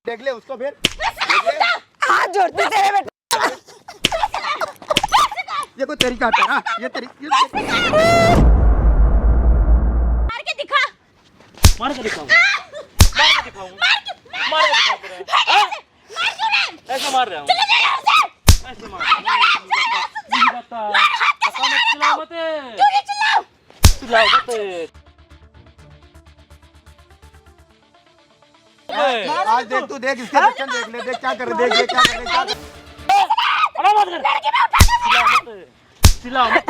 देख ले उसको फिर हाथ जोड़ते तेरे बेटा। ये कोई तरीका है ना? ये मार के दिखा। मार के दिखाऊं? मार के दिखाऊं? मार के दिखाऊं तेरे? मार क्यों नहीं? ऐसे मार रहा हूँ। चले जाओ यहाँ से। ऐसे मार। नहीं बता। बता मत, चिल्लाओ मत। क्यों नहीं चिल्लाओ? चिल्लाओ मत। आज देख तू देख इसके बच्चन देख ले, देख क्या कर रहे, देख क्या कर रहे, क्या कर रहे। अरे मत कर। लड़की में उठा के चिल्लाओ मत।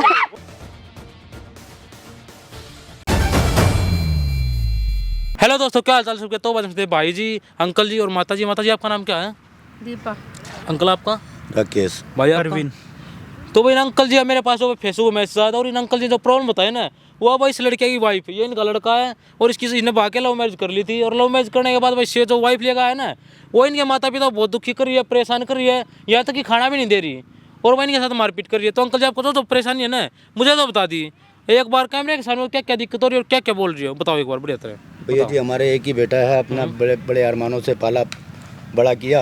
हेलो दोस्तों, क्या हाल चाल सबके। तो बजते भाई जी, अंकल जी और माता जी। माता जी आपका नाम क्या है? दीपा। अंकल आपका? राकेश। भाई अरविंद। तो भाई मेरे पास वो फेसबुक मैसेज आया था और इन अंकल जी जो प्रॉब्लम बताए ना, वो भाई इस लड़के की वाइफ, ये इनका लड़का है और इसकी इसने भाग के लव मैरिज कर ली थी। और लव मैरिज करने के बाद भाई से जो वाइफ लेकर आया ना, वो इनके माता पिता बहुत दुखी कर रही है, परेशान कर रही है, यहाँ तक कि खाना भी नहीं दे रही और वह इनके साथ मारपीट कर रही है। तो अंकल जी आपको जो परेशानी है ना, मुझे तो बता दी एक बार, कैमरे के सामने क्या क्या दिक्कत हो रही है और क्या क्या बोल रही है, बताओ एक बार बढ़िया तरह। भैया जी, हमारे एक ही बेटा है, अपना बड़े बड़े अरमानों से पाला बड़ा किया।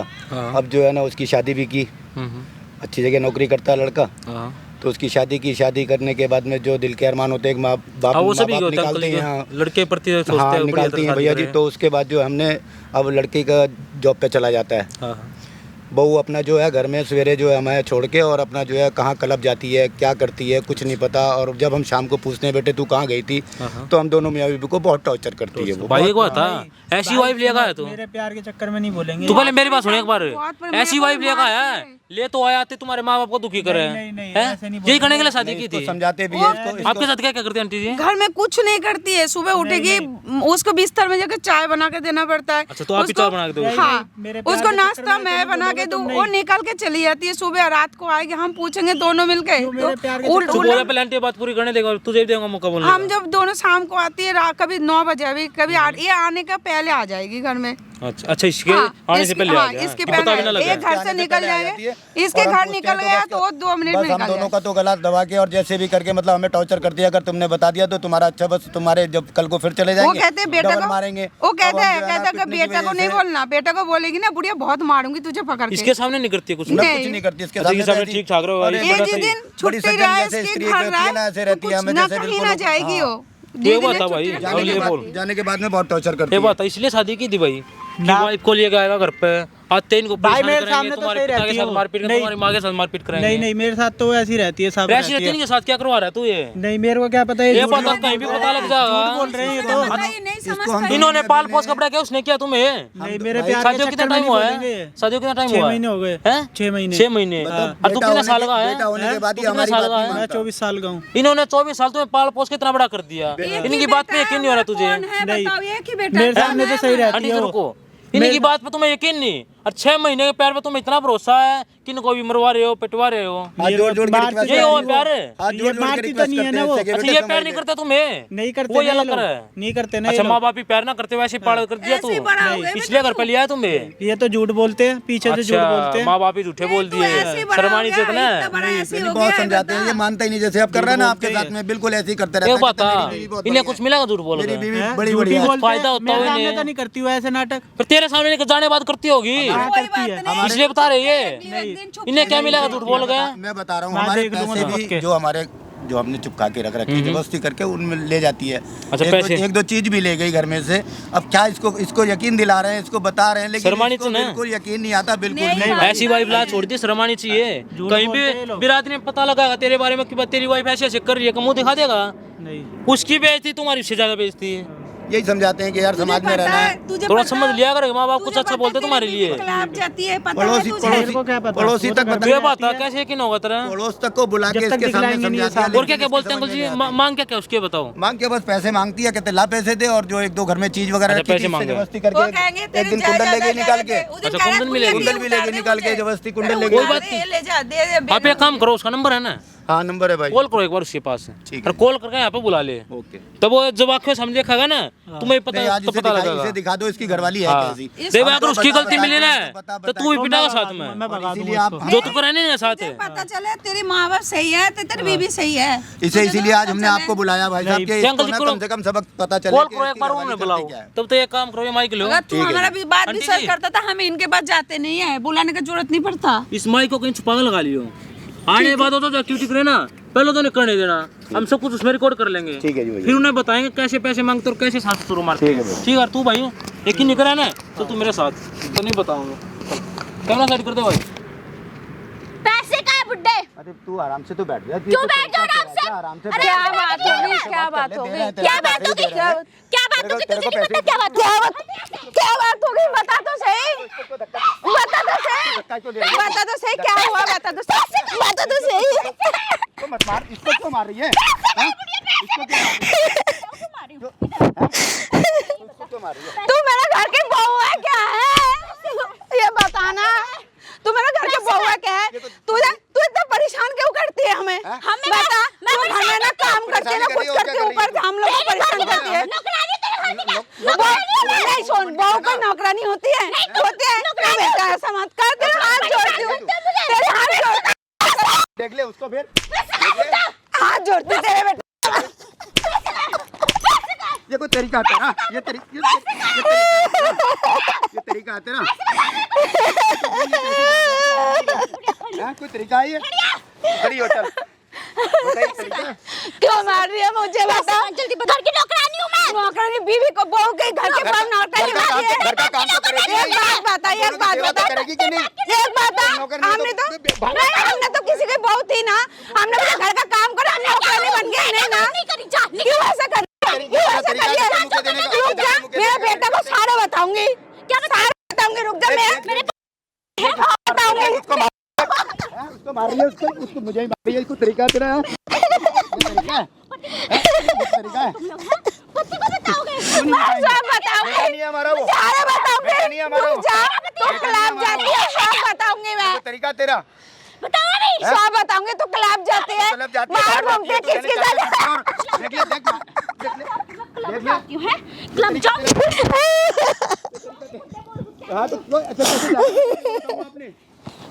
अब जो है ना, उसकी शादी भी की, अच्छी जगह नौकरी करता है लड़का। तो उसकी शादी करने के बाद में जो दिल के अरमान होते हैं, माँ बाप निकालते हैं लड़के प्रति, हाँ निकालती हैं भैया जी। तो उसके बाद जो हमने अब लड़की का जॉब पे चला जाता है। बहू अपना जो है घर में सवेरे जो है हमें छोड़ के और अपना जो है कहाँ क्लब जाती है, क्या करती है, कुछ नहीं पता। और जब हम शाम को पूछते हैं बेटे तू कहाँ गई थी, तो हम दोनों मियाँ बीवी को बहुत टॉर्चर करती है वो। भाई को था ऐसी वाइफ लेगा है तू? मेरे प्यार के चक्कर में नहीं बोलेंगे। तू पहले मेरी बात सुन एक बार। ऐसी वाइफ लेगा है, ले तो आया थे तुम्हारे माँ बाप को दुखी करे हैं। यही करने के लिए शादी की थी? समझाते भी है। आपके साथ क्या क्या करती है आंटी जी? घर में कुछ नहीं करती है, सुबह उठेगी उसको बिस्तर में जाकर चाय बना के देना पड़ता है। अच्छा, तो आप ही चाय बना के दो? हाँ, उसको नाश्ता मैं बना के दूं, वो निकल के चली जाती है। सुबह रात को आएगी, हम पूछेंगे दोनों मिलके बात पूरी करने देगा, तुझे भी देगा मौका बोलने। हम जब दोनों शाम को आती है, कभी 9 बजे, अभी कभी 8, ये आने का पहले आ जाएगी घर में। अच्छा, इसके आने से पहले आ गया। इसके पहले ये घर से निकल जाएंगे, इसके घर निकल गया तो 2 मिनट में हम दोनों का तो गला दबा के और जैसे भी करके मतलब हमें टॉर्चर कर दिया। अगर तुमने बता दिया तो तुम्हारा अच्छा, बस तुम्हारे जब कल को फिर चले जाएंगे। वो कहते हैं बेटा को मारेंगे। वो कहते हैं बेटा को नहीं बोलना, बेटा को बोलेगी ना बुढ़िया बहुत मारूंगी तुझे पकड़ के। इसके सामने नहीं करती कुछ? कुछ नहीं करती इसके सामने, ठीक ठाक रहो। एक दिन छुट्टी रहा इसके घर ना कहीं ना जाएगी वो। ये बात भाई, जाने के बाद में बहुत टॉर्चर करती है। ये बात इसलिए शादी की थी भाई, वाइफ को लेकर आएगा घर पे, आते इनको भाई मेरे सामने तो सही रहती है, मारपीट करेंगे, तुम्हारी माँ के साथ मारपीट करेंगे। नहीं मेरे साथ तो ऐसी रहती है, सब ऐसी रहती है। इनके साथ क्या करवा रहा है तू? ये नहीं मेरे को क्या पता है, ये पता कहीं भी पता लग जाएगा। बोल रहे हैं तो इन्होंने पाल पोस कपड़ा क्या उसने किया तुम्हें? नहीं मेरे प्यार शादी कितना टाइम हुआ है? शादी कितना टाइम हुआ? 6 महीने हो गए। 6 महीने। 6 महीने। और तू कितने साल का है? मैं 24 साल का हूँ। इन्होंने 24 साल तुम्हें पाल पोस कितना बड़ा कर दिया। इनकी बात पे यकीन नहीं हो रहा तुझे? मेरे सामने तो सही रहती है वो। इनकी बात पे तुम्हें यकीन नहीं, और 6 महीने के प्यार पे तुम्हें इतना भरोसा है कि इनको भी मरवा रहे हो, पिटवा रहे हो। हाथ जोड़ के ये हो प्यार? मारती तो नहीं है ना वो। अच्छा, ये प्यार नहीं करता तुम्हें? नहीं करते, वो ये अलग कर है। नहीं करते ना। अच्छा, माँ बाप भी प्यार ना करते वैसे पाड़ कर दिया तू, इसलिए घर पे लिया है तुम्हें? ये तो झूठ बोलते हैं, पीछे से झूठ बोलते हैं। माँ बाप ही झूठे बोल दिए, शर्मानी से इतना बहुत समझाते हैं, ये मानता ही नहीं। जैसे आप कर रहे हैं ना आपके साथ में, बिल्कुल ऐसे ही करते रहते हैं। बात इन्हें कुछ मिलेगा झूठ बोल बड़ी बड़ी फायदा होता है। सामने तो नहीं करती हुआ ऐसे नाटक, फिर तेरे सामने जाने बात करती होगी, करती है। इसलिए बता रही है। इन्हें क्या मिलेगा झूठ बोल गया? मैं बता रहा हूँ, हमारे पैसे भी जो हमने चुपका के रख रखे, जबरदस्ती करके उनमें ले जाती है। अच्छा, एक दो चीज भी ले गई घर में से। अब क्या इसको यकीन दिला रहे हैं, इसको बता रहे हैं, लेकिन इसको बिल्कुल यकीन नहीं आता, बिल्कुल नहीं। ऐसी वाइफ ला छोड़ दी, शर्मानी चाहिए। कहीं भी बिरादरी में पता लगा तेरे बारे में कि तेरी वाइफ ऐसे ऐसे कर रही है, मुंह दिखा देगा? नहीं, उसकी बेइज्जती तुम्हारी से ज्यादा बेइज्जती है। यही समझाते हैं कि यार समाज में रहना है, थोड़ा समझ लिया कर। माँ बाप कुछ अच्छा बोलते तुम्हारे लिए। पड़ोसी तक ये बात है, कैसे यकीन होगा तेरा? पड़ोस तक को बुला के इसके सामने समझाते हैं। और क्या क्या बोलते हैं अंकल जी? मांग क्या क्या उसके बताओ? मांग के बस पैसे मांगती है, कहते ला पैसे दे, और जो 1-2 घर में चीज वगैरह पैसे मांगे, जबरदस्ती करके एक दिन कुंडल ले गई निकाल के। अच्छा, कुंडल भी ले गई निकाल के, जबरदस्ती कुंडल ले गई। आप एक काम करो, उसका नंबर है ना, हाँ नंबर है भाई। कॉल करो एक बार उसके पास ठीक और कॉल करके यहाँ पे बुला ले। ओके। तब वो जब आंखों सामने देखेगा ना तुम्हें पता नहीं, आज तो इसे पता दिखा- लगेगा। इसे दिखा दो इसकी घरवाली है हाँ। कैसी। देख हम अगर तो उसकी बता- गलती बता- मिली ना बता- तो बता- तू भी पिटागा साथ में। मैं भगा इसीलिए दूंगा आप इसको। जो तू करे नहीं ना साथ है। पता चले तेरी माँ बाप सही है तो तेरी बीवी सही है। इसे इसीलिए आज हमने आपको बुलाया भाई साहब कि अंकल जी इसको ना करो। कम से कम सबक पता चले कॉल कि करो एक इसकी बार घरवाली उन्हें करती बुलाओ। क्या है। तब तो ये काम करो, ये माइक लो। अगर तू हमारा भी बात आंटी डिसाइड जी। करता था हम इनके पास जाते नहीं है, बुलाने की जरूरत नहीं पड़ता। इस माइक को कहीं छुपा के लगा लियो। आने बाद होता तो एक्टिविटी करे ना, पहले तो नहीं करने देना। हम सब कुछ उसमें रिकॉर्ड कर लेंगे। ठीक है जी भैया। फिर उन्हें बताएंगे कैसे पैसे मांगते और कैसे साथ शुरू मारते। ठीक है भैया। ठीक है तू भाई यकीन नहीं करा ना तो तू मेरे साथ तो नहीं बताऊंगा। कैमरा साइड कर दे भाई। पैसे का है बुड्ढे? अरे तू आराम से तो बैठ जा। क्यों बैठ जाओ आराम से? आराम से अरे क्या बात होगी? क्या बात होगी? क्या बात होगी? क्या बात होगी? तुझे नहीं पता क्या बात? क्या बात होगी? बता तो सही। बता तो सही। बता तो सही क्या हुआ, बता तो सही। बता तो सही। इसको मत मार, इसको क्यों मार रही है? हाँ? इसको क्यों मार रही है? इसको क्यों मार रही है? तू मेरे घर की बहू है क्या है? ये बताना। तू मेरे घर की बहू है क्या है? तू इतना परेशान क्यों करती है हमें? हमें बता। मैं तू घर में ना काम करती है ना कुछ करती है, ऊपर से हम लोग को परेशान करती है। नहीं सुन, बहू कोई नौकरानी होती है? होती है? ना बेटा ऐसा मत कर, तेरे हाथ जोड़ती हूँ, तेरे हाथ जोड़, देख ले उसको फिर। हाथ जोड़ती हूँ तेरे बेटा। ये कोई तरीका है तेरा? ये तरीका है तेरा? हाँ, कोई तरीका है ये? खड़ी हो चल। बताइए तरीका है? क्यों मार रही है मुझे बता? जल्दी बता। घर की नौकरानी हूँ मैं। नौकरानी बीवी को बहू के घर के पास नौकरानी मारी है। घर का काम तो करेगी। एक बात बता, एक बात सेवा तो बता, करेगी कि नहीं? एक बात बता। नौकर नहीं हमने तो- तो नहीं, हमने तो किसी की बहू थी ना, हमने अपने घर का काम करा, हमने नौकरानी बन गए नहीं ना। नहीं करी जा। क्यों ऐसा कर रही है? क्यों ऐसा कर रही है? रुक जा, मेरे बेटा को सारे बताऊंगी। क्या सारे बताऊंगी? रुक जा, मैं मेरे बताऊंगी। उसको मार रही है, उसको मुझे ही मार रही है। इसको तरीका है तेरा? तरीका है? तरीका है? पति को बताओगे? सब बताऊंगी। बेटा नहीं है हमारा वो। सारे बताऊंगी। बेटा नहीं है हमारा वो। रुक जा, तू क्लब जाती है, सब बताऊंगी मैं। ये तरीका तेरा? बताओ नहीं। सब बताऊंगी। तू क्लब जाती है, मतलब जाती है, बाहर बाहर घूमती है, जाती है, किसके तो साथ? देख ले, देख ले। क्यों है? क्लब जाओ। हाँ तो अच्छा कैसे जाएगा आपने?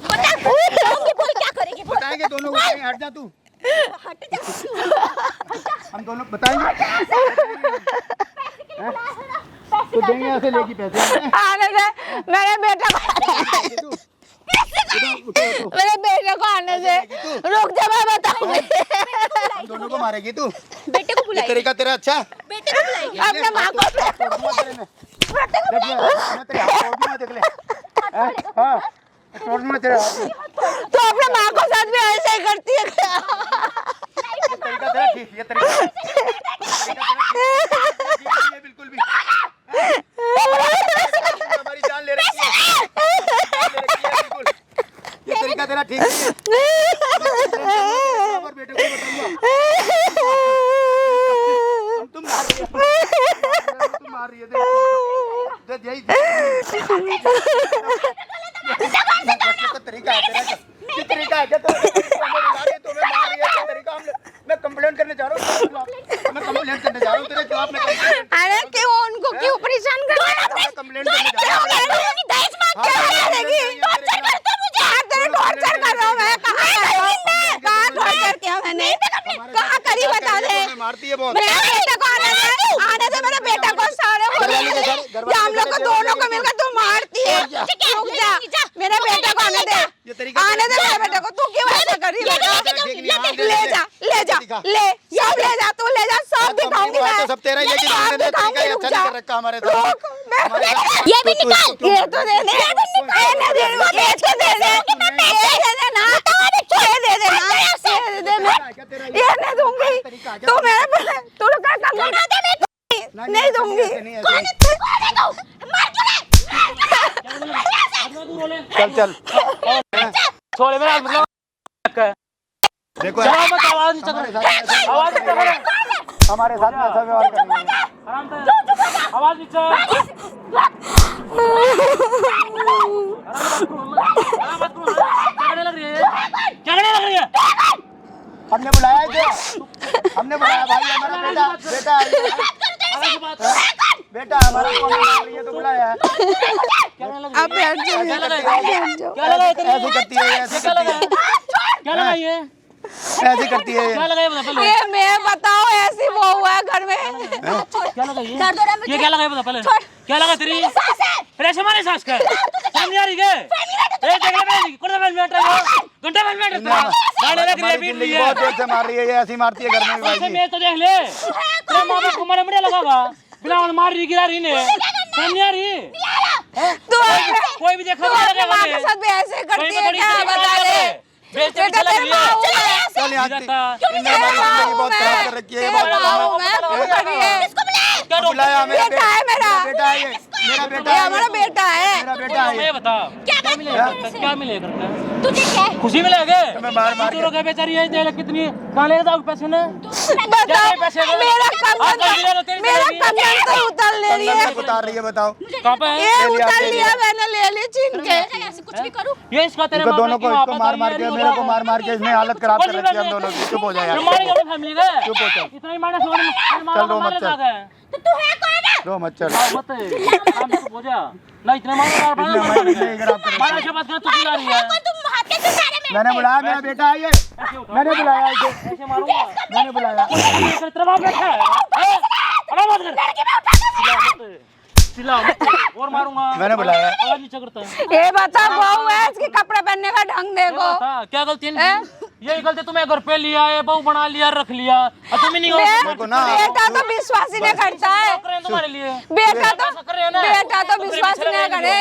बताओगे बोल क्या करेंगे? बताएंगे दोनों को, कहीं हट जा तू। हट जा। हम दोनों बताएंगे। तो देंगे ऐसे लेगी पैसे। आने दे मेरे बेटे को, मेरे बेटे को आने दे। रुक जा, मैं बताऊंगी। हम दोनों को मारेगी तू? बेटे को ये बुलाइए। तरीका तेरा अच्छा है? बेटे को बुलाइए। अपने माँ को देख ले, मैं तेरे हाथ तोड़ दूंगा, देख ले। हाँ, तोड़ दूंगा तेरे हाथ। तो अपने माँ को साथ भी ऐसे ही करती है क्या? ये तरीका तेरा ठीक, ये तरीका नहीं है बिल्कुल भी। हमारी जान ले रखी है, जान ले रखी है बिल्कुल। ये तरीका तेरा ठीक नहीं है। और बेटे को बताऊंगा। तुम मार रही है, तुम मार रही है, देख यही तो तरीका है तेरा। क्या तरीका है? क्या तो मैं मार रही है तरीका। मैं कंप्लेंट करने जा रहा हूँ, मैं कंप्लेंट करने जा रहा हूँ तेरे खिलाफ। मैं अरे क्यों उनको क्यों परेशान कर रहा है? कंप्लेंट करने जा रहा हूँ। दहेज मांग क्या करेगी? टॉर्चर करता मुझे। तेरे टॉर्चर कर रहा हूँ मैं। कहाँ टॉर्चर किया मैंने? कहाँ करी बता दे। मारती है बहुत। मेरे बेटे को आने दे मेरे बेटे को। सारे या हम लोग को दोनों को मिलकर तू मारती है। रुक जा, मेरे बेटे को आने दे, आने दे मेरे बेटे को। तू क्यों ऐसा कर रही है बेटा? ले जा, ले जा, ले सब ले जा, तू ले जा, सब दिखाऊंगी मैं। सब तेरा ही, लेकिन हमने तो तरीका ही अच्छा नहीं कर रखा हमारे साथ। रुक, मैं ये भी निकाल। ये तो दे दे, ये तो दे दे, ये तो दे दे, ये दे दे ना, ये दे दे ना, ये दे दे, मैं ये नहीं दूंगी। तू मेरे तू क्या कर नहीं दूंगी। चल चल छोड़े मेरा मतलब देखो जवाब मत, आवाज नहीं चल, आवाज नहीं चल, हमारे साथ में ऐसा व्यवहार कर रही है। आराम से आवाज नहीं चल, क्या करने लग रही है? क्या करने लग रही है? बैठ जाओ क्या लगा तेरे? ऐसे करती है, ऐसे क्या लगा? क्या लगा ये? ऐसे करती है। क्या लगा ये बता पहले? ये मैं बताओ ऐसी वो हुआ है घर में। क्या लगा ये? दर्द हो रहा है मुझे। ये क्या लगा ये बता पहले? क्या लगा तेरी? अरे ऐसे मारे सास का। समझ आ रही है? ए देख ले मेरी, कौन सा मिनट है वो? घंटा मिनट है। गाड़ी लग रही है, बीट रही है। बहुत जोर से मार रही है, ये ऐसी मारती है घर में भी ऐसे भाई। मैं तो देख ले। तेरे माँ बाप को मारे मरे लगागा। बिना मार रही गिरा रही ने। समझ नहीं आ रही? तो कोई भी देखा तू अपनी माँ के साथ भी ऐसे करती है क्या? बता दे। बेटा तेरी माँ हूँ मैं। चल यहाँ से। इनने हमारी जिंदगी बहुत खराब कर रखी है, ये बहुत माँ मैं तू करी है। क्या बुलाया हमें? बेटा है मेरा। बेटा है ये, मेरा बेटा ये है, हमारा बेटा है। मेरा बेटा है ये। ये बता क्या मिलेगा? क्या मिलेगा? तुझे क्या है? खुशी मिलेगा? मैं मार मार तू रोके बेचारी है, देख ले कितनी कहाँ ले जाओ पैसे ने? बता मेरा कंगन तो उतार ले रही है। कंगन उतार रही है, बताओ। कहाँ पे है? ये उतार लिया मैंने, ले ली छीन के। ऐसे कुछ भी करूं? ये इसका तेरे इनको माँ दोनों को, बाप इसको मार मार के, मेरे को मार मार के इसने हालत खराब कर रखी है हम दोनों की। चुप हो जाए यार, मारेगा अपनी फैमिली का। चुप हो चल, इतना ही मारने से चल रो मत चल, तो तू है कौन है? रो मत चल। मत आराम से हो जा ना, इतने मार मारने से बात कर, तू क्यों आ रही है? कौन तुम हाथ कैसे सारे में? मैंने बुलाया, मेरा बेटा है ये, मैंने बुलाया इसे, ऐसे मारूंगा। मैंने बुलाया। तेरा बाप बैठा है, हैं? आराम मत कर, चिल्ला मत, और मारूंगा। मैंने बुलाया। आवाज नीचे करता है। ये बता बहू है, इसके कपड़े पहनने का ढंग देखो। बता, क्या गलती है? यही गलती तुम्हें घर पे लिया है, बहू बना लिया, रख लिया, और तुम ही नहीं देखो ना, बेटा तो विश्वास ही नहीं करता है। करें तुम्हारे लिए। बेटा कर रहे हो ना? तो विश्वास ही नहीं करे।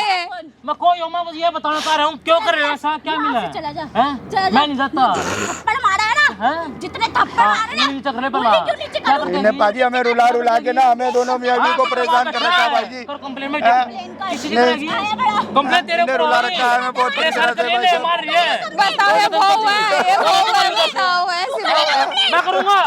मैं कोई हूँ, मैं बस ये बताना चाह रहा हूँ, क्यों कर रहे हो ऐसा? क्या मिला है? चला जा। हैं? चला जा। मैं नहीं जाता। थप्पड़ मारा है ना? हैं? जितने थप्पड़ मारे ना, नीचे कर ले वो पहला। क्यों नीचे क्या करूं? करते इन्हें पाजी हमें रुला रुला के ना, हमें दोनों मियाँ बीवी को परेशान कर रखा है भाई जी। कंप्लेन में हैं? किसी की करेगी? कंप्लेन तेरे इन्हें ऊपर रुला हो रही रखा है हमें बहुत तेरे बुरी साथ तरह से कर भाई रही है, साहब। मार रही है। बताओ ये बहू है, ये बहू है, बताओ ऐसी बहू है। मैं करूंगा।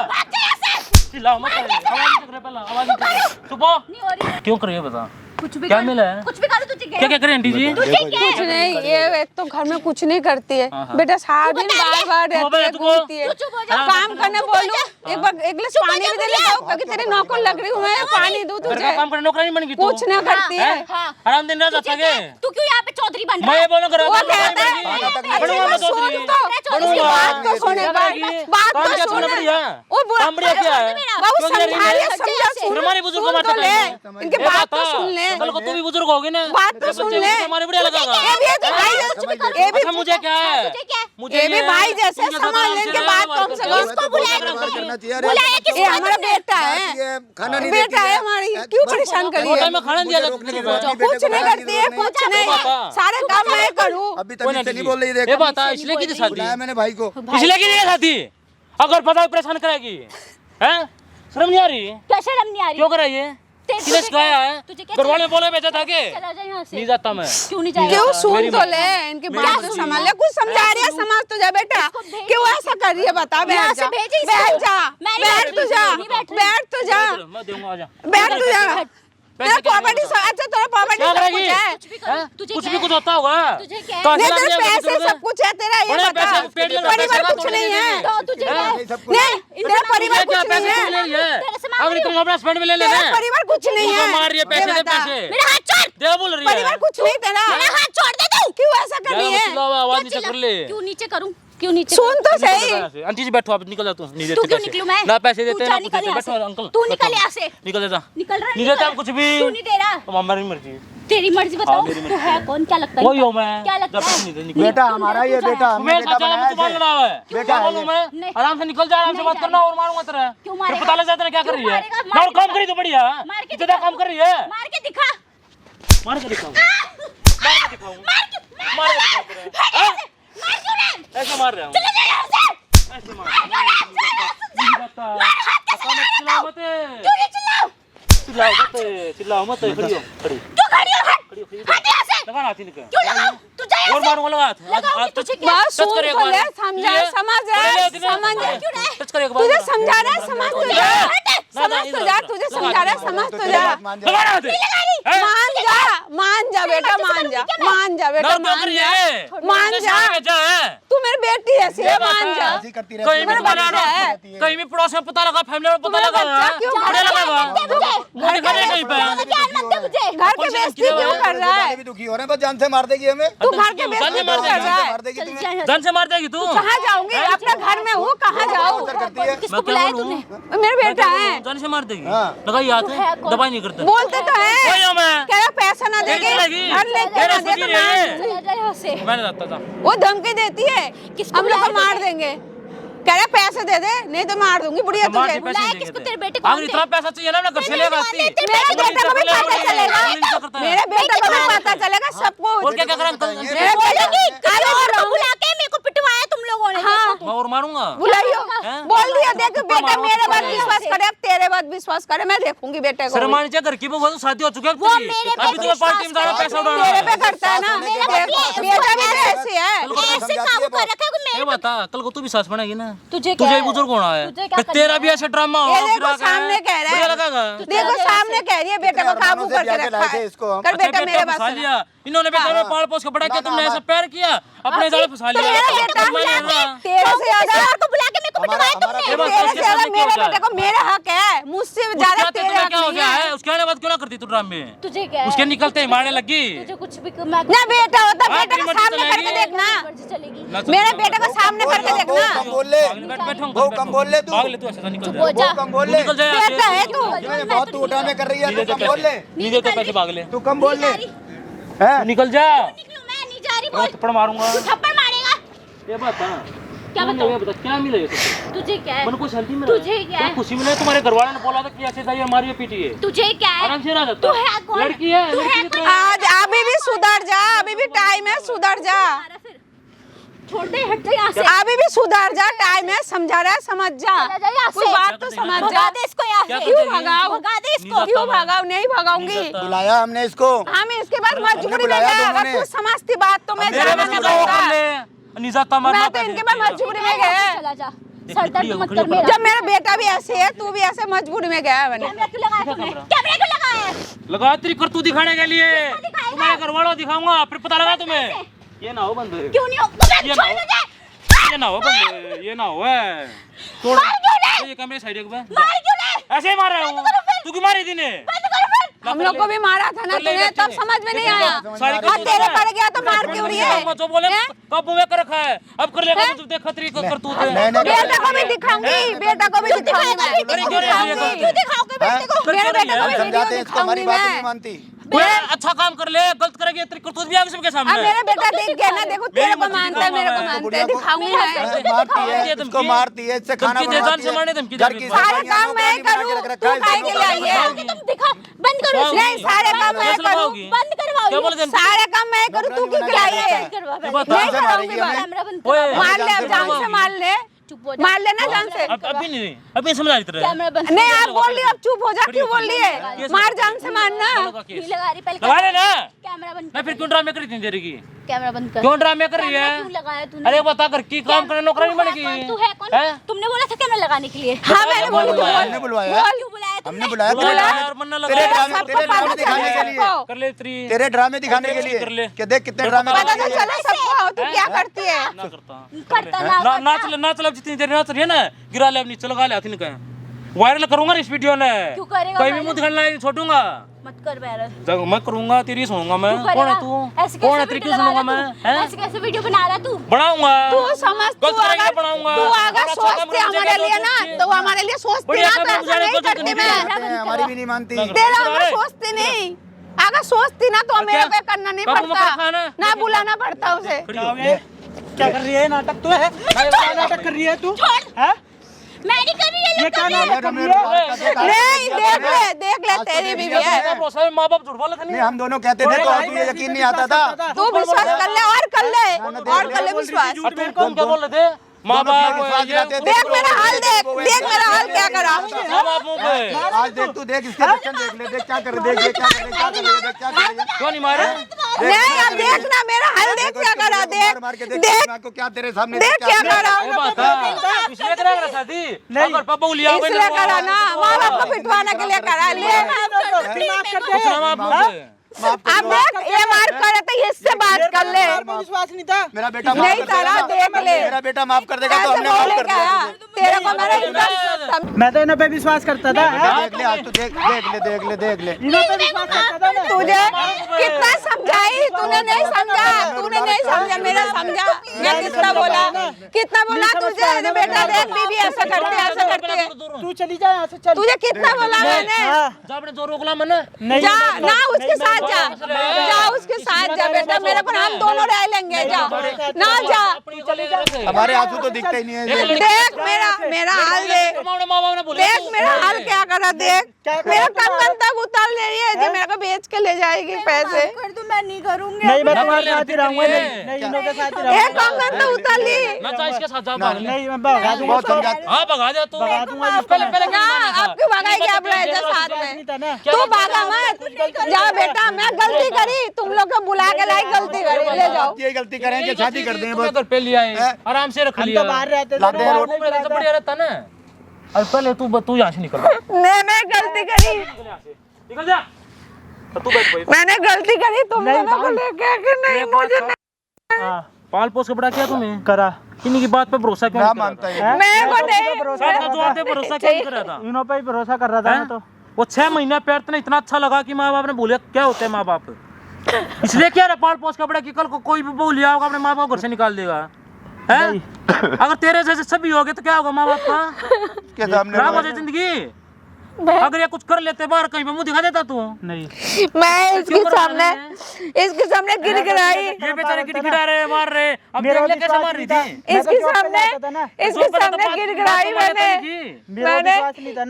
चिल्लाओ मत, आवाज नहीं कर पहला, आवाज नहीं कर। चुप हो। नहीं हो रही है। क्यों कर रही है बता? कुछ भी क्या कर- मिला है? कुछ भी करूं तुझे क्या क्या करें आंटी जी? तुझे क्या है? कुछ नहीं, ये एक तो घर में कुछ नहीं करती है। हाँ। बेटा सारा दिन बार बार रहती है, घूमती है। तू चुप हो जा। काम करने बोलूं, एक बार एक गिलास पानी भी दे ले जाओ, क्योंकि तेरी नौकर लग रही हूँ मैं, पानी दूं घर तुझे। का काम करने नौकरानी बन गई तू? कुछ ना करती है। हाँ। आराम दिन रात तुझे आता क्या? है। तू क्यों यहाँ पे चौधरी बन रहा मैं है? ये बोलूं कर वो कहता है बनूंगा मैं सुन चौधरी। तो, इसकी बात तो सुने, बात काम तो क्या सुने। सुना बढ़िया? वो बुरा काम बढ़िया क्या है? बाबू क्यों नहीं समझा रही है, रही समझा, सुन हमारे बुजुर्ग को सुन तो मारते ले, हैं। इनकी ये बात तो बता, सुन ले। कल को तू भी बुजुर्ग होगी ना? बात तो सुन ले। हमारे बढ़िया लगेगा। ये भी तो भाई जैसे, ये भी अच्छा मुझे क्या है? तुझे क्या है? मुझे ये भी है, भाई जैसे तुम जैसा संभाल काम ले, से इनके रहे, बात बात कम से करते कम। हो। इसको बुलाया करना चाहिए। बुलाया किस ये हमारा बेटा है, खाना नहीं बेटा है हमारी, क्यों परेशान करी वो है? टाइम में खाना दिया जाता है। कुछ नहीं करती है, कुछ नहीं, सारे काम मैं करूँ। अभी तक से नहीं बोल रही, ये देखो बता, इसलिए की शादी? बुलाया मैंने भाई को। इसलिए की नहीं शादी? अगर पता है परेशान करेगी, हैं? शर्म नहीं आ रही? क्या शर्म नहीं आ रही? क्यों कराई है? तुझे किसने क्या- सिखाया है? तुझे क्या घर वाले बोले बेचा था के? चला जा यहाँ से। नहीं जाता मैं। क्यों नहीं जाएगा? क्यों सुन मेरी तो मर्जी। ले, इनकी बात तो संभाल ले, कुछ समझा रही है, समझ तो जा बेटा। क्यों ऐसा कर रही है बता, यहाँ बैठ से जा, भेजी इसको। बैठ जा, मैं नहीं बैठ बैठ तो रही, जा, नहीं बैठ रही। बैठ तो जा, मैं दूंगा, आजा। बैठ तो जा। तेरा प्रॉपर्टी अच्छा, तेरा प्रॉपर्टी क्या सब करेगी? कुछ है। कुछ भी करूं, तुझे कुछ क्या भी है? कुछ होता होगा। तुझे क्या है? तो नहीं हंसना तेरे नहीं पैसे आता सब कुछ है तेरा, ये बड़े बता। पैसे पेट लगा, परिवार पैसे कुछ का नहीं है, तो तुझे क्या है? नहीं तेरा परिवार क्या कुछ नहीं पैसे है, तुम ले लिए? तेरे से मांग अगर रही तुम अपना हस्बैंड में ले लेना तेरा परिवार कुछ नहीं तुमको है। मार रही है, पैसे ये दे बता। पैसे। मेरा हाथ छोड़। दे बोल रही है। परिवार कुछ नहीं तेरा, मेरा हाथ छोड़ दे तू। क्यों ऐसा कर रही है? आवाज क्या नीचे कर चिल्ला- ले। क्यों नीचे करूं? क्यों नीचे सुन करूं? तो सही। आंटी जी बैठो, आप निकल जाओ, नहीं देते तू क्यों पैसे। निकलूं मैं? ना पैसे तू देते जा, ना कुछ निकल देते। यहाँ बैठो से। अंकल, तू बैठो। निकल यहाँ से। निकल जा। निकल रहा है, नहीं देता निकल। हम कुछ भी। क्यों नहीं दे रहा? तो हमारी मर्जी। तेरी मर्जी बताओ, तू है कौन? क्या लगता है? वही हूँ मैं। क्या लगता जब तक है? नहीं दे, निकल। बेटा हमारा ये बेटा, हमने तुम्हें बेटा सच्चा बनाया है, तुम्हारा है। लड़ा हुआ है। बेटा क्या है बोलूं ये। मैं? नहीं। आराम से निकल जा, आराम से नहीं बात करना और मारूंगा तेरा। क्यों फिर मारेगा? पता लग जाता है क्या कर रही है। मारेगा? ना मार और काम करी तो बढ़िया। मार के इतना काम कर रही है। मार के दिखा। मार के दिखाऊं। मार के दिखाऊं। मार के मार के दिखाऊं तेरा। हाँ? मार क्यों रहा? ऐसे मार रहा हूँ। चले जा यहाँ से। ऐसे मार। नहीं जाता। ऐसा मत चिल्लाओ मत। क्यों नहीं चिल्लाओ? चिल्लाओ मत। चिल्लाओ मत। खड़ी हो। खड़ी। क्यों खड़ी हो? हट। खड़ी हो, खड़ी हो। हट यहाँ से। लगा ना हाथी निकल। क्यों लगाऊं? तू जा यहाँ और से। मारूंगा, लगा हाथ। लगाऊंगी हाथ तुझे टच- क्या? बस टच सुन कर एक तो बार। ले, समझा ये- समझ रहा है, पहले दिन- समझ रहा है। क्यों रहा? टच कर एक बार। तुझे समझा रहा है, समझ तो जा, हट। समझ तो जा, तुझे समझा रहा है, समझ तो जा। लगा ना हाथ। मान जा, मान जा बेटा, मान जा, मान जा बेटा, नर मान नौकरी जा, है मान जा। बेचा है तू मेरी बेटी ऐसी है, मान जा। कहीं भी पता लगा, कहीं भी पड़ोस में पता लगा, फैमिली में पता तुम्हारा लगा, बच्चा क्यों घर पता में लगा घर के कहीं पे घर के बेइज्जती क्यों कर रहा है? भी दुखी हो रहे हैं, बस जान से मार देगी हमें। तू घर के बेइज्जती क्यों कर रहा है? मार देगी तुम्हें। जान से मार देगी तू। कहाँ जाऊंगी? अपने घर में हूँ, कहाँ जाऊँ? करती है। किसको बुलाया तूने? मेरा बेटा है। जान से मार देगी। हाँ। लगाई हाथ दबाई नहीं करते। बोलते तो है, वही हूँ मैं। कह रहा पैसा ना देगी, कैसे लगी? घर लेके तेरा ना दे तो सुखी है। चला जा यहाँ से। मैंने जाता था। वो धमकी देती है, किसको हम लोग को बुलाया मार देंगे। कह रहा पैसे दे दे, नहीं तो मार दूंगी बुढ़िया मार तुझे। के पैसे बुलाया नहीं किसको? देते। तेरे बेटे को अगर इतना पैसा चाहिए ना, मैं घर से लेकर आती। मेरे बेटे को भी पता चलेगा, मेरे बेटे को भी पता चलेगा सब और कुछ। क्या क्या करें अंकल? मेरे बेटे को बुला के मेरे को पिटवाया तुम लोगों ने। हाँ। मैं और मारूंगा। बुलाइयो, हैं? बोल दिया देख बेटा मारो, मेरे बात मारो। विश्वास करे, अब तेरे बात विश्वास करे, मैं देखूंगी बेटे को। शर्मा नीचे घर की वो तो शादी हो चुकी है वो तेरी। मेरे पे अभी तुम्हें पार्टी में जाना, पैसा उड़ाना तेरे है। पे करता है ना, बेटा भी तो ऐसी है। ऐसे काबू कर रखा है कि ये बता, कल को तू भी सास बनेगी ना? तुझे तुझे क्या ही बुजुर्ग होना है। तुझे क्या तेरा भी ऐसे ड्रामा ये होगा। देखो सामने कह रहा बुरा है, लगेगा। देखो सामने कह रही है बेटे को काबू करके रखा है। इसको हम। कर अच्छा, बेटा मेरे बात फंसा सुन। लिया इन्होंने, बेटा में पाल पोस के बड़ा किया, तुमने ऐसा प्यार किया, अपने जाल फंसा लिया। मेरा बेटा मैं नहीं रहा। तेरे से ज्यादा को बुला के मेरे को पिटवाया तुमने। ये बात तेरे से उसके ज्यादा सामने क्यों मेरे होता है? बेटे को मेरा हक है, मुझसे उसके ज्यादा आते तेरे तुम्हें हक क्या हो नहीं गया है। है? उसके आने बाद क्यों ना करती तू ड्रामे? तुझे क्या है? उसके निकलते ही मारने लगी। तुझे कुछ भी मैं ना बेटा होता, हाँ, बेटे तेरी को मर्जी सामने चलेगी। करके देखना, मर्जी चलेगी। ना चल, मेरे ना बेटे को सामने करके देखना। कम बोल ले, बैठो वो कम बोल ले तू। भाग ले तू, ऐसा निकल हो जा। जा। कम बोल तू ले। निकल जा यहाँ से। बेटा है तू। ये बहुत तू ड्रामे कर रही है, नीचे तू तो कम बोल ले। नीचे तो पैसे भाग ले। तू कम बोल ले। तू हैं? निकल जा। निकलो, मैं नहीं जा रही। मैं बोल, थप्पड़ मारूंगा। तू थप्पड़ मारेगा। ये बता, क्या तुमने बताऊं? ये बता क्या मिला ये सब? तुझे क्या है? मन को शांति मिला। तुझे क्या है? खुशी मिले। तुम्हारे घर वालों ने बोला था कि ऐसे जाइए मारिए पीटिए, तुझे क्या है? आराम से रह जाता। तू है कौन? लड़की है, तू लड़की है की कौन? तरह। आज अभी भी सुधर जा, अभी भी टाइम है, सुधर जा, मारा फिर। छोड़ दे, हट जा यहाँ से। अभी भी सुधर जा, टाइम है, समझा रहा है, समझ जा, चला जा यहाँ कोई से। बात तो समझ जा। भगा दे इसको यहाँ क्या से। करते क्यों भगाओ? भगा दे इसको। नहीं क्यों जाता मैं। भगाओ? नहीं भगाऊंगी। नहीं जाता। बुलाया हमने इसको। हम इसके बाद मजबूरी में बुलाया गए, अगर तुमने। तू समझती बात तो मैं मेरे जाना बस नहीं की जाओ, पड़ता। नहीं जाता मैं। मैं तो इनके बाद मजबूरी में गए। चला जा। सर दर्द मत कर मेरा। जब मेरा बेटा भी ऐसे है, तू भी ऐसे मजबूरी में गया है मैंने। कैमरा क्यों लगाया तूने? कैमरा क्यों लगाया है? लगा तेरी करतूत दिखाने के लिए। तुम्हारे घर वालों दिखाऊंगा, फिर पता लगा तुम्हें। ये ना हो बंद, क्यों नहीं हो? तुझे ये छोड़ ना हो। दे। ये ना हो बंद, ये ना हो है। तोड़ मार क्यों ले? ये कैमरे साइड एक बार। मार क्यों ले? ऐसे ही मार रहा हूँ। तू क्यों मारी थी ने? बंद करो फिर। हम लोग को भी मारा था ना कर ले तूने, बच्चे तब ने। समझ में नहीं आया। सारी और करतूत तेरे है। पड़ गया तो मार क्यों रही है? जो बोले हैं? कब मुँह कर रखा है, अब कर लेगा तू। देख खतरी करतूत है। नहीं, नहीं, बेटा को भी दिखाऊंगी, बेटा को भी दिखाऊंगी मैं। अरे क्यों नहीं ये करते? क्यों दिखाओगे बेटे को? कर मेरे क्यों बेटे को रही भी है? वीडियो समझाते हैं इसको, हमारी दिखाऊंगी बात नहीं मैं। मानती। कोई अच्छा काम कर ले, गलत करेगी तेरी करतूत भी आगे सबके अब सामने। मेरा बेटा देख गया ना, देखो तेरे को मर्जी मानता है, मेरे को दिखाऊंगा मैं। मानता है, दिखाऊंगी मैं। मारती है, इसको मारती है, इससे खाना धमकी दे, बनवाती जान से मारने धमकी है। घर दे। की सारे सफाइयाँ काम मैं नौकरानी बना के करूँ, रख तू रखा है, काहे के लिए आई है? दिखाओगे तुम? दिखा, बंद करो इसे। नहीं, सारे काम मैं कैसे करूँ, लगाओगी? बंद करवाओ। क्या बोले तुम? सारे काम मैं करूँ, तू क्यों खिलाई है? करवा ये पहले। बता। नहीं से मारेगी कराऊंगी हमें। कैमरा बंद ओए, करवा। मार ले, अब जान से मार ले, चुप हो जा। मार लेना जान से। अभी नहीं, अभी समझ आ रही तरह। कैमरा बंद नहीं, कर। आप बोल रही हो, अब चुप हो जा, क्यों बोल रही है? मार जान से मारना। नहीं लगा रही पहले। लगा ले ना। कैमरा बंद मैं कर। फिर क्यों ड्रामे करी थी तेरी की? कैमरा बंद कर। क्यों ड्रामे कर रही कैमरा है? क्यों लगाया तूने? अरे बता कर की काम करने नौकरानी तू है बनेगी। कौन? तू है कौन? हैं? तुमने बोला था कैमरा लगाने के लिए। हाँ, मैंने बोली थी, हमने बोल। बुलवाया, क्यों बुलाया तुमने? हमने बुलाया बोला तेरे यार, मन ना लगा। तेरे सबको ड्रामे, तेरे पता ड्रामे दिखाने चले के लिए, सबको। कर ले त्री। तेरे ड्रामे दिखाने के लिए कर ले। कि देख कितने ड्रामे पता बनाए तो हैं। चले सबको, तू क्या करती है? ना करता। करता ना ना नाच ले, नाच ले, जितनी देर नाच रही है ना, गिरा ले अपनी, चल लगा ले, हाथी ने कहा वायरल करूंगा इस वीडियो ने। क्यों करेगा कहीं भी वायरल? मुंह दिखाने लायक छोड़ूंगा। मत कर वायरल। जब मैं करूंगा तेरी सुनूंगा मैं। तू कौन करेगा? है तू? ऐसे कौन है कैसे तेरी वीडियो क्यों सुनूंगा बना मैं? रहा तू? हैं? ऐसे कैसे वीडियो बना रहा तू? बनाऊंगा। तू समझ, तू गलत करेंगे अगर बनाऊंगा। तू अगर अच्छा सोचते काम हमारे करेंगे लिए ना, तो तो हमारे लिए सोचती बढ़िया ना, काम तो ऐसा गुजारे नहीं तो करती नहीं मैं। कहते हैं, हमारी भी नहीं मानती। तेरा मैं सोचती नहीं, अगर सोचती ना तो मेरे पे करना नहीं कब मुँह पड़ता, पर खाना? ना बुलाना पड़ता उसे। खड़ी हो। क्या कर रही है? नाटक तो है। क्या नाटक कर रही है तू? हैं? मैं नहीं कर रही है। ये क्या नाटक कर रही है? नहीं, देख ले तेरी बीवी है, भरोसा में माँ बाप झूठ बोला था नहीं, नहीं। हम दोनों कहते थे तो तुझे यकीन नहीं आता था। तू विश्वास कर ले और कर ले और कर ले विश्वास। और तुम क्या बोल रहे थे? माँ बाप ये देख मेरा हाल, देख मेरा हाल क्या करा। माँ बाप मुँह पे आज देख तू, देख इसके बच्चन देख ले, देख क्या कर रहे, देख ये क्या कर रहे, क्या कर रहे, देख क्या कर रहे। क्यों नहीं मारे? नहीं, अब देख ना मेरा हाल, देख क्या करा, मार के देख देख देख मैं को क्या तेरे सामने देख क्या करा। ये बात है। इसलिए करा रहा शादी? अगर पापा को लिया इसलिए करा ना, माँ बाप को पिटवाने के लिए करा ले। माफ कर दे। कुछ ना माँ बाप मुँह पे। अब देख ये मार कर तो इससे बात कर ले। विश्वास नहीं था। मेरा बेटा माफ नहीं कर देगा करा, देख ले। मेरा बेटा माफ कर देगा तो ऐसे हमने माफ बोले कर क्या? दिया तेरे को मैंने इतना मैं तो इन्हें पे विश्वास करता था। देख ले आज तू देख ले इन्हों पे विश्वास करता था ना। तुझे कितना समझाई, तूने नहीं समझा, मेरा समझा। मैं कितना बोला तुझे बेटा देख बीबी ऐसा करते है। तू चली जा यहाँ से, चल। तुझे कितना बोला मैंने? जा आपने जो रोकला मन नहीं, जा ना उसके साथ जा उसके साथ जा बेटा, मेरे को हम दोनों रह लेंगे। जा ना जा, हमारे आंसू तो दिखते ही नहीं है देख मेरा हाल देख, देख मेरा हाल क्या करा, देख मेरा कंगन तक उतार ले रही है जी, मेरे को बेच के ले जाएगी पैसे। तो मैं नहीं करूंगी। नहीं, मैं तुम्हारे साथ ही रहूंगा। नहीं, इन्हों के साथ ही रहूंगा। एक कंगन तो उतार ली। मैं चाहे इसके साथ जा भाग ले। नहीं, मैं भगा दूंगा। बहुत समझा हाँ भगा दे तू। भगा दूंगा जिसको। पहले ना अब क्यों भागाएगी? आप रह जा साथ नहीं में, था ना। तू भागा मत। जा बेटा, मैं गलती करी, तुम लोग को बुला के लाई, गलती करी, ले जाओ। ये गलती करेंगे शादी कर दें बस घर पे लिया है आराम से रख हम लिया। तो बाहर रहते थे लाते हैं ना। रोटी। तो बढ़िया रहता ना। और पहले तू यहाँ से निकल मैंने गलती करी, निकल जा। तू बैठ भाई। मैंने गलती करी, तुम नहीं, दोनों को भाई। लेके कि नहीं, मुझे नहीं। हाँ, पाल पोस के बड़ा किया तुम्हें करा। किन्हीं की बात पे भरोसा क्यों ना नहीं मानता करा? है मैं को नहीं, भरोसा साथ जो आते भरोसा क्यों नहीं करा था? इन्हों पे ही भरोसा कर रहा था मैं तो। वो 6 महीने पैर ने इतना अच्छा लगा कि माँ बाप ने बोले क्या होते हैं माँ बाप, इसलिए क्या रहा पाल पोस का बड़ा कि कल को कोई भी बोल लिया होगा अपने माँ बाप घर से निकाल देगा है। अगर तेरे जैसे सभी हो गए तो क्या होगा माँ बाप का? के सामने खराब हो जाए जिंदगी। अगर ये कुछ कर लेते बाहर कहीं पे मुंह दिखा देता तू। नहीं, मैं इसके सामने गिड़गिड़ाई, ये बेचारे गिड़गिड़ा रहे मार रहे, अब मेरा देख ले कैसे मार रही थी। इसके सामने गिड़गिड़ाई मैंने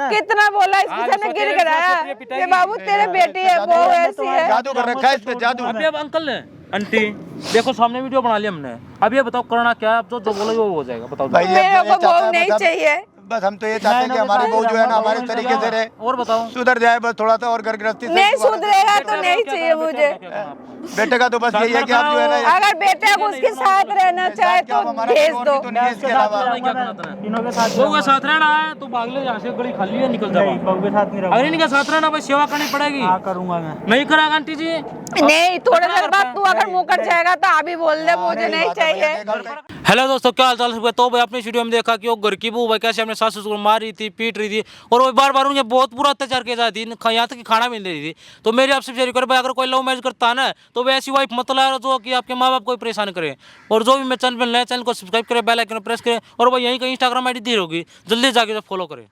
कितना बोला, इसके सामने गिड़गिड़ाया। ये बाबू तेरे बेटी है, वो ऐसी है। जादू कर रखा है इस पे, जादू। अभी अब अंकल ने आंटी देखो सामने वीडियो बना लिया हमने। अब ये बताओ करना क्या है? अब जो बोलो वो हो जाएगा। बताओ भाई मेरे को बहू नहीं चाहिए। बस हम तो ये चाहते हैं कि हमारी बहू जो है ना हमारे तरीके से रहे, और बताओ। सुधर जाए बस थोड़ा सा, और घर गृहस्थी से नहीं सुधरेगा तो नहीं चाहिए मुझे। बेटे का तो बस यही है कि आप जो है ना अगर बेटे को उसके साथ रहना चाहे तो भेज दो। इसके अलावा इन्हों के साथ बहू के साथ रहना है तो भाग ले, यहाँ से गली खाली है, निकल जा। नहीं, बहू के साथ नहीं रहूंगा। अगर इनके साथ रहना भाई सेवा करनी पड़ेगी। हाँ, करूंगा मैं। नहीं करागा आंटी जी? नहीं, थोड़ी देर बाद तू अगर मुंह कर जाएगा तो अभी बोल दे मुझे नहीं चाहिए। हेलो दोस्तों, क्या हाल चाल है? तो भाई अपने इस वीडियो में देखा कि वो घर की बहू भाई कैसे अपने सास ससुर को मार रही थी, पीट रही थी, और वो बार बार उन्हें बहुत बुरा अत्याचार किया जाती थी, यहाँ तक कि खाना भी नहीं दे रही थी। तो मेरी आपसे रिक्वेस्ट भाई, अगर कोई लव मैरिज करता है ना तो वह ऐसी वाइफ मत लाओ जो कि आपके माँ बाप को परेशान करे। और जो भी मेरे चैनल पर नए, चैनल को सब्सक्राइब करें, बेल आइकन प्रेस करें, और भाई यहीं कहीं इंस्टाग्राम आईडी दी होगी, जल्दी जाके फॉलो करें।